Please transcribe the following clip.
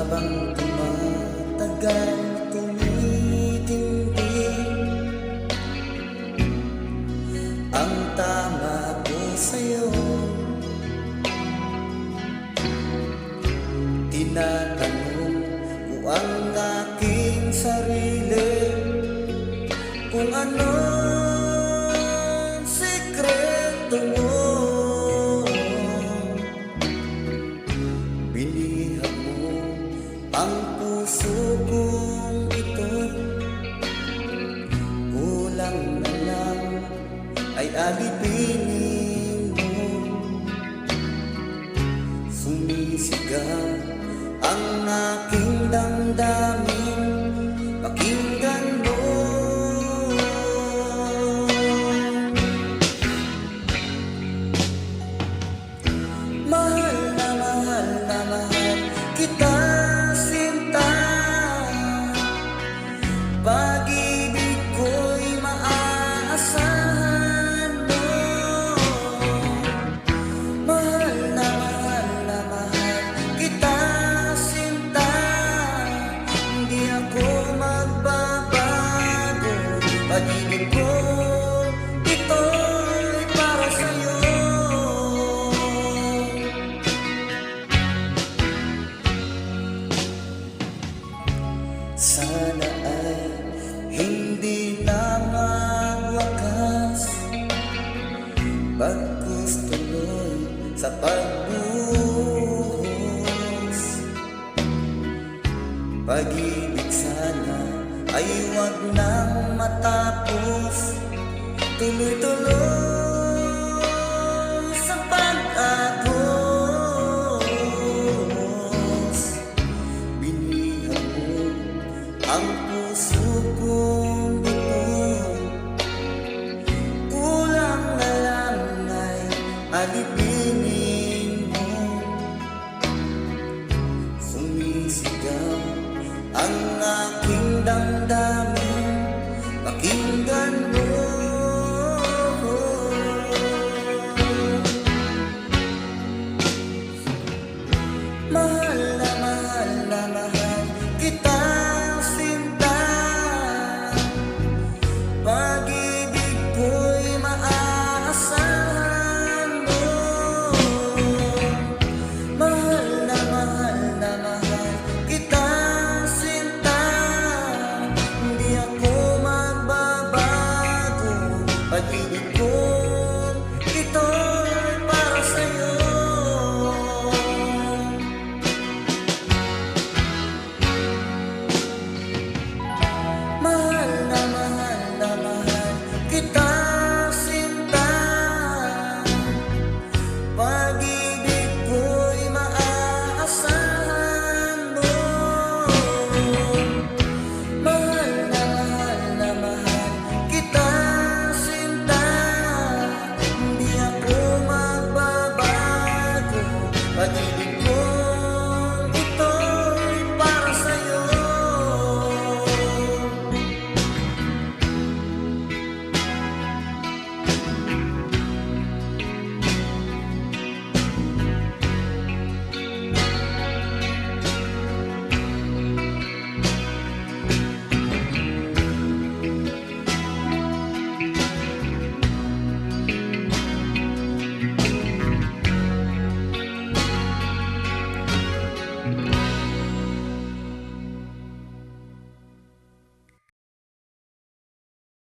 Habang tumatagal, tumitindi ang tama ko sa'yo. Tinatanong ko ang aking sarili kung anong sekreto mo. Binihag mo ang puso kong ito, kulang na lang ay alipinin mo. Sumisigaw ang aking damdamin, pakinggan mo. Mahal na mahal na mahal kita, sinta. Pag-ibig ko'y maaasahan mo. Mahal na mahal kita, sinta. Hindi ako magbabago. Pag-ibig ko, ito'y para sa'yo. Sana ay hindi na magwakas, bagkus tuloy sa pagbuhos. Pag-ibig sana ay wag nang matapos, tuloy-tuloy